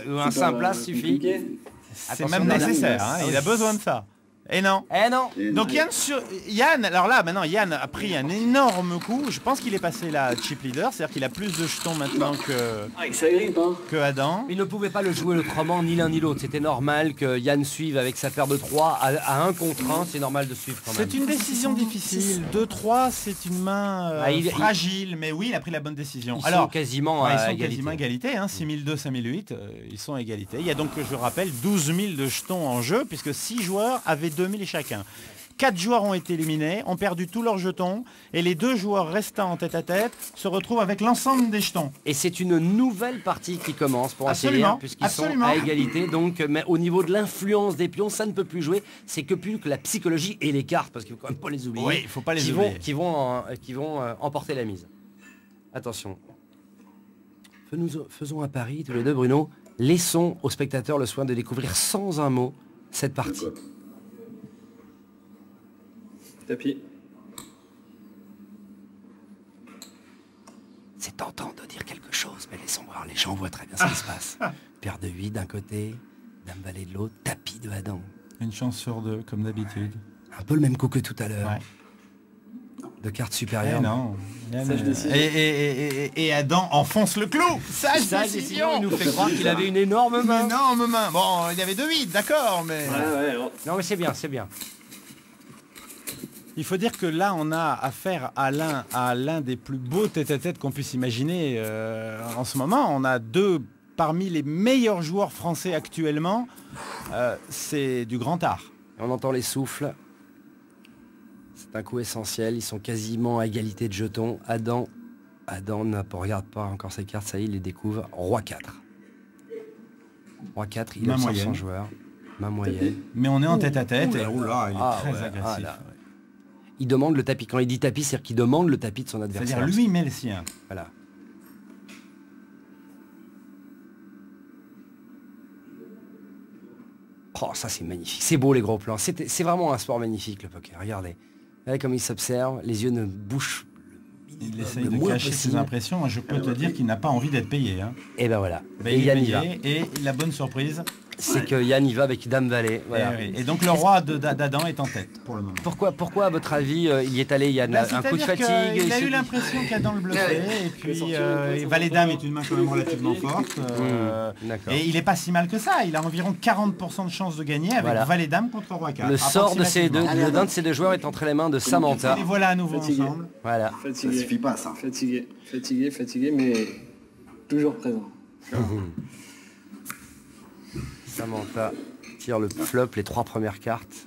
un simple as suffit. C'est même nécessaire, hein, il a besoin de ça. Et non. Eh non. Donc Yann, alors là maintenant Yann a pris un énorme coup. Je pense qu'il est passé là chip leader, c'est-à-dire qu'il a plus de jetons maintenant que Adam. Il ne pouvait pas le jouer autrement, ni l'un ni l'autre. C'était normal que Yann suive avec sa paire de 3 à 1 contre 1, c'est normal de suivre quand même. C'est une décision difficile. 2-3, c'est une main fragile, mais oui, il a pris la bonne décision. Ils sont quasiment à égalité. Hein, 6002, 6008, ils sont à égalité. Il y a donc, je rappelle, 12 000 de jetons en jeu, puisque 6 joueurs avaient 2000 chacun. 4 joueurs ont été éliminés, ont perdu tous leurs jetons, et les 2 joueurs restants en tête-à-tête se retrouvent avec l'ensemble des jetons. Et c'est une nouvelle partie qui commence pour Absolument, puisqu'ils sont à égalité. Donc, mais au niveau de l'influence des pions, ça ne peut plus jouer. C'est que plus que la psychologie et les cartes, parce qu'il ne faut quand même pas les oublier. Oui, il ne faut pas les oublier. Qui vont emporter la mise. Attention. Faisons un pari, tous les deux, Bruno. Laissons aux spectateurs le soin de découvrir sans un mot cette partie. Tapis. C'est tentant de dire quelque chose, mais laissons voir, les gens voient très bien ce qui se passe. Paire de 8 d'un côté, dame valet de l'autre, tapis de Adam. Une chance sur 2, comme d'habitude. Un peu le même coup que tout à l'heure. Ouais. De cartes supérieures. Non. Et Adam enfonce le clou. Sage décision. Il nous fait croire qu'il avait une énorme main. Une énorme main. Bon, il y avait 2 8, d'accord, mais... Non, mais c'est bien, c'est bien. Il faut dire que là, on a affaire à l'un des plus beaux tête-à-tête qu'on puisse imaginer en ce moment. On a 2 parmi les meilleurs joueurs français actuellement. C'est du grand art. On entend les souffles. C'est un coup essentiel. Ils sont quasiment à égalité de jetons. Adam ne regarde pas encore ses cartes. Ça y est, il les découvre. Roi 4. Roi 4, il observe son joueur. Main moyenne. Mais on est en tête-à-tête. Et oula, il est très agressif. Il demande le tapis. Quand il dit tapis, c'est-à-dire qu'il demande le tapis de son adversaire. C'est-à-dire lui met le sien. Voilà. Oh, ça c'est magnifique. C'est beau les gros plans. C'est vraiment un sport magnifique le poker. Regardez. Regardez comme il s'observe. Les yeux ne bougent. Il essaye de cacher ses impressions. Je peux te dire qu'il n'a pas envie d'être payé. Hein. Et ben voilà. Et Yann y va. Et la bonne surprise, c'est que Yann y va avec Dame Valet. Voilà. Et donc le roi d'Adam est en tête pour le moment. Pourquoi à votre avis, il y est allé Yann? Un coup de fatigue? Il a eu l'impression qu'Adam le bluffait. Et puis Valet Dame est une main quand même relativement forte. Et il n'est pas si mal que ça. Il a environ 40% de chance de gagner avec Valet Dame contre Roi 4. Le sort d'un de ces 2 joueurs est entre les mains de Samantha. Et voilà à nouveau ensemble. Voilà. Fatigué. Ça suffit pas ça. Fatigué, mais toujours présent. Samantha tire le flop, les 3 premières cartes.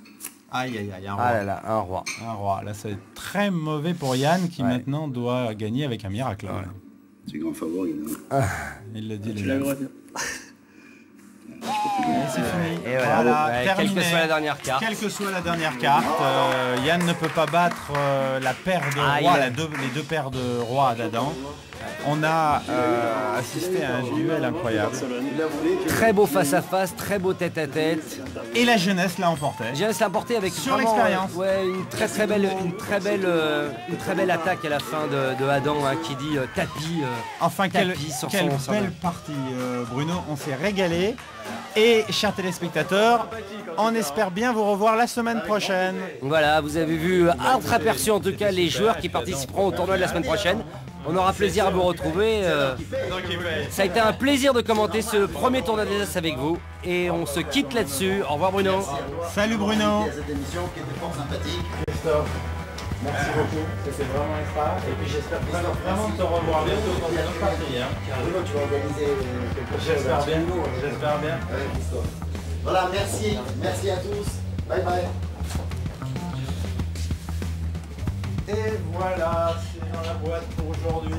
Aïe, un roi. Ah là là, un roi. Un roi. Là, c'est très mauvais pour Yann qui maintenant doit gagner avec un miracle. Ouais. C'est grand favori. Il le dit. Tu l'as retenu. C'est fini. Et voilà. Quelle que soit la dernière carte. Quelle que soit la dernière carte, Yann ne peut pas battre la paire de rois, les 2 paires de rois d'Adam. On a assisté à un duel incroyable. Très beau face-à-face, très beau tête-à-tête. Et la jeunesse l'a emporté. La jeunesse l'a emporté avec sur l'expérience. Une très belle attaque à la fin de Adam qui dit tapis. Enfin, quelle belle partie, Bruno. On s'est régalé. Et chers téléspectateurs, on espère bien vous revoir la semaine prochaine. Voilà, vous avez vu aperçu en tout cas les joueurs qui participeront au tournoi de la semaine prochaine. On aura plaisir à vous retrouver. Ça a été un plaisir de commenter ce premier tournoi des As avec vous. Et on se quitte là-dessus. Au revoir Bruno. Salut Bruno. Cette émission qui était fort sympathique. Christophe, merci beaucoup. C'était vraiment extra. Et puis j'espère vraiment te revoir bientôt dans une autre partie. Bruno, tu vas organiser quelque chose. J'espère bien. J'espère bien. Voilà, merci à tous. Bye bye. Et voilà, c'est dans la boîte pour aujourd'hui.